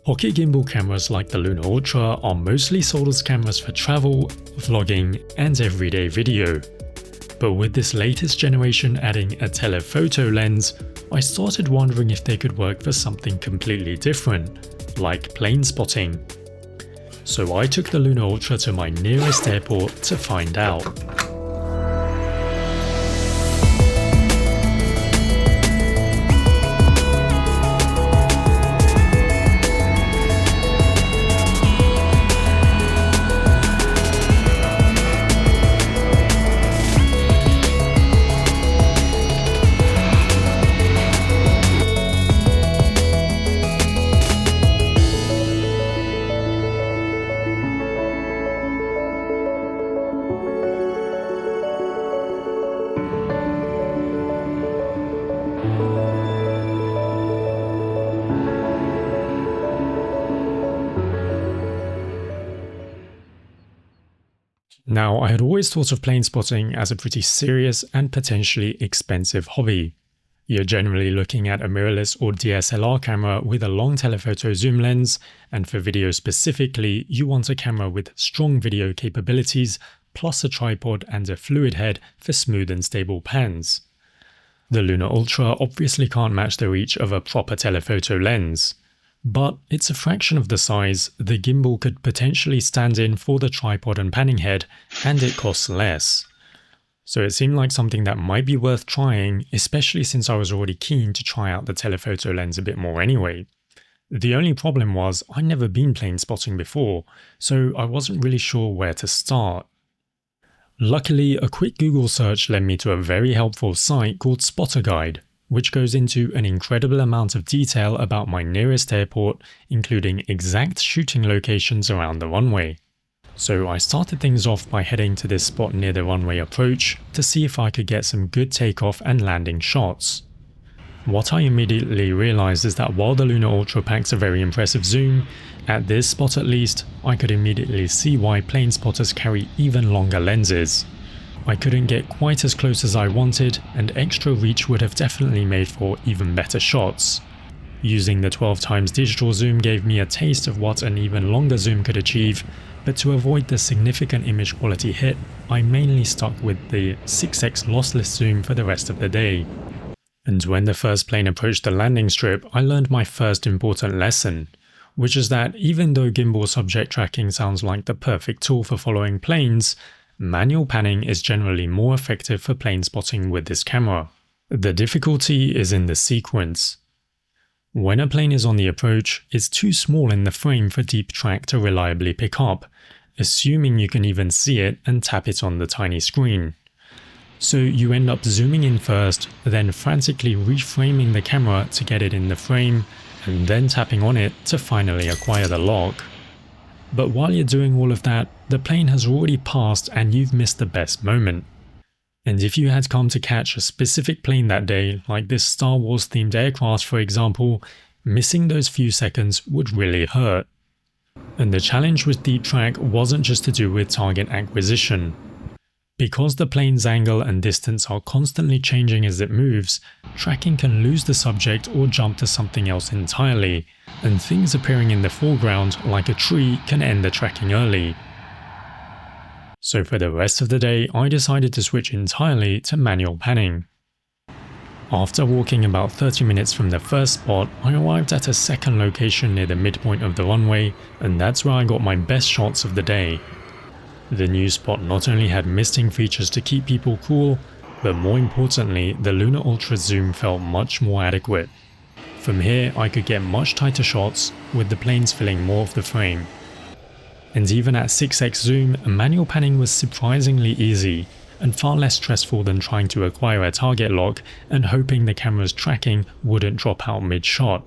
Pocket gimbal cameras like the Luna Ultra are mostly sold as cameras for travel, vlogging, and everyday video. But with this latest generation adding a telephoto lens, I started wondering if they could work for something completely different, like plane spotting. So I took the Luna Ultra to my nearest airport to find out. Now, I had always thought of plane spotting as a pretty serious and potentially expensive hobby. You're generally looking at a mirrorless or DSLR camera with a long telephoto zoom lens, and for video specifically, you want a camera with strong video capabilities, plus a tripod and a fluid head for smooth and stable pans. The Luna Ultra obviously can't match the reach of a proper telephoto lens. But it's a fraction of the size, the gimbal could potentially stand in for the tripod and panning head, and it costs less. So it seemed like something that might be worth trying, especially since I was already keen to try out the telephoto lens a bit more anyway. The only problem was I'd never been plane spotting before, so I wasn't really sure where to start. Luckily, a quick Google search led me to a very helpful site called Spotterguide, which goes into an incredible amount of detail about my nearest airport, including exact shooting locations around the runway. So I started things off by heading to this spot near the runway approach to see if I could get some good takeoff and landing shots. What I immediately realized is that while the Luna Ultra packs a very impressive zoom, at this spot at least, I could immediately see why plane spotters carry even longer lenses. I couldn't get quite as close as I wanted, and extra reach would have definitely made for even better shots. Using the 12x digital zoom gave me a taste of what an even longer zoom could achieve, but to avoid the significant image quality hit, I mainly stuck with the 6x lossless zoom for the rest of the day. And when the first plane approached the landing strip, I learned my first important lesson, which is that even though gimbal subject tracking sounds like the perfect tool for following planes, manual panning is generally more effective for plane spotting with this camera. The difficulty is in the sequence. When a plane is on the approach, it's too small in the frame for deep track to reliably pick up, assuming you can even see it and tap it on the tiny screen. So you end up zooming in first, then frantically reframing the camera to get it in the frame, and then tapping on it to finally acquire the lock. But while you're doing all of that, the plane has already passed and you've missed the best moment. And if you had come to catch a specific plane that day, like this Star Wars themed aircraft for example, missing those few seconds would really hurt. And the challenge with deep track wasn't just to do with target acquisition. Because the plane's angle and distance are constantly changing as it moves, tracking can lose the subject or jump to something else entirely, and things appearing in the foreground like a tree can end the tracking early. So for the rest of the day, I decided to switch entirely to manual panning. After walking about 30 minutes from the first spot, I arrived at a second location near the midpoint of the runway, and that's where I got my best shots of the day. The new spot not only had misting features to keep people cool, but more importantly, the Luna Ultra zoom felt much more adequate. From here, I could get much tighter shots, with the planes filling more of the frame. And even at 6x zoom, manual panning was surprisingly easy, and far less stressful than trying to acquire a target lock and hoping the camera's tracking wouldn't drop out mid-shot.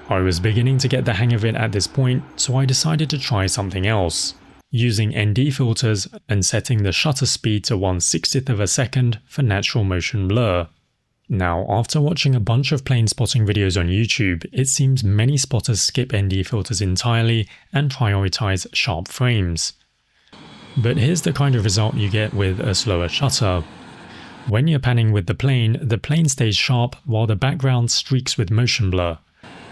I was beginning to get the hang of it at this point, so I decided to try something else, using ND filters and setting the shutter speed to 1/60th of a second for natural motion blur. Now, after watching a bunch of plane spotting videos on YouTube, it seems many spotters skip ND filters entirely and prioritize sharp frames. But here's the kind of result you get with a slower shutter. When you're panning with the plane stays sharp while the background streaks with motion blur.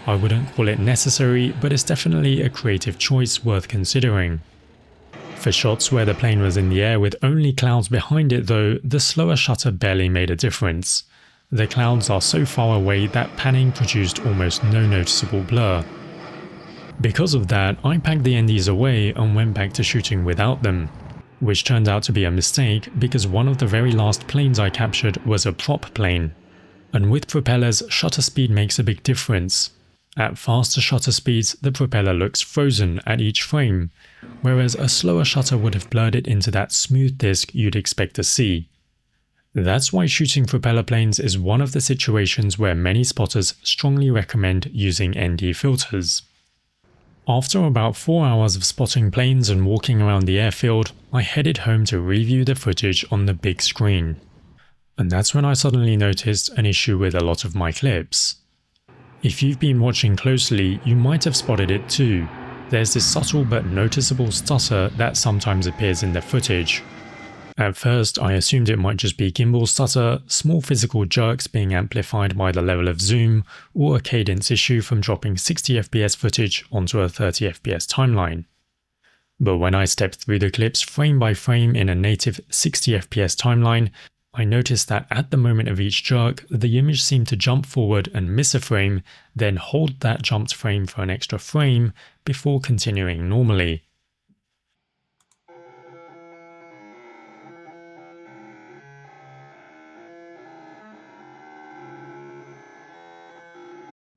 I wouldn't call it necessary, but it's definitely a creative choice worth considering. For shots where the plane was in the air with only clouds behind it though, the slower shutter barely made a difference. The clouds are so far away that panning produced almost no noticeable blur. Because of that, I packed the NDs away and went back to shooting without them, which turned out to be a mistake because one of the very last planes I captured was a prop plane. And with propellers, shutter speed makes a big difference. At faster shutter speeds, the propeller looks frozen at each frame, whereas a slower shutter would have blurred it into that smooth disc you'd expect to see. That's why shooting propeller planes is one of the situations where many spotters strongly recommend using ND filters. After about 4 hours of spotting planes and walking around the airfield, I headed home to review the footage on the big screen. And that's when I suddenly noticed an issue with a lot of my clips. If you've been watching closely, you might have spotted it too. There's this subtle but noticeable stutter that sometimes appears in the footage. At first, I assumed it might just be gimbal stutter, small physical jerks being amplified by the level of zoom, or a cadence issue from dropping 60 FPS footage onto a 30 FPS timeline. But when I stepped through the clips frame by frame in a native 60 FPS timeline, I noticed that at the moment of each jerk, the image seemed to jump forward and miss a frame, then hold that jumped frame for an extra frame before continuing normally.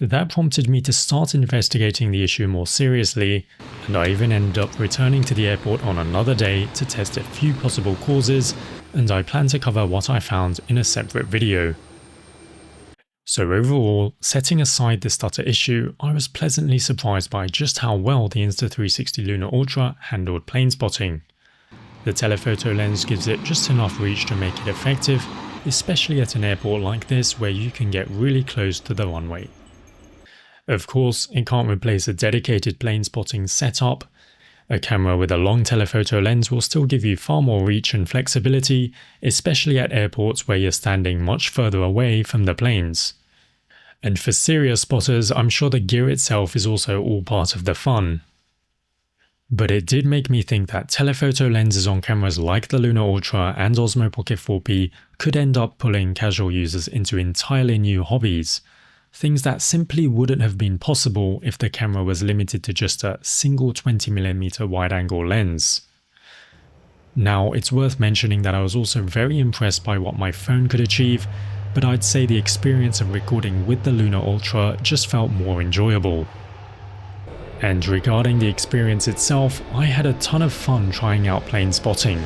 That prompted me to start investigating the issue more seriously, and I even ended up returning to the airport on another day to test a few possible causes, and I plan to cover what I found in a separate video. So overall, setting aside the stutter issue, I was pleasantly surprised by just how well the Insta360 Luna Ultra handled plane spotting. The telephoto lens gives it just enough reach to make it effective, especially at an airport like this where you can get really close to the runway. Of course, it can't replace a dedicated plane spotting setup. A camera with a long telephoto lens will still give you far more reach and flexibility, especially at airports where you're standing much further away from the planes. And for serious spotters, I'm sure the gear itself is also all part of the fun. But it did make me think that telephoto lenses on cameras like the Luna Ultra and Osmo Pocket 4P could end up pulling casual users into entirely new hobbies. Things that simply wouldn't have been possible if the camera was limited to just a single 20mm wide-angle lens. Now, it's worth mentioning that I was also very impressed by what my phone could achieve, but I'd say the experience of recording with the Luna Ultra just felt more enjoyable. And regarding the experience itself, I had a ton of fun trying out plane spotting.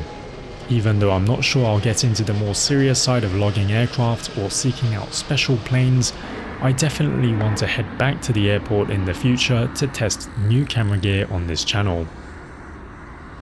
Even though I'm not sure I'll get into the more serious side of logging aircraft or seeking out special planes, I definitely want to head back to the airport in the future to test new camera gear on this channel.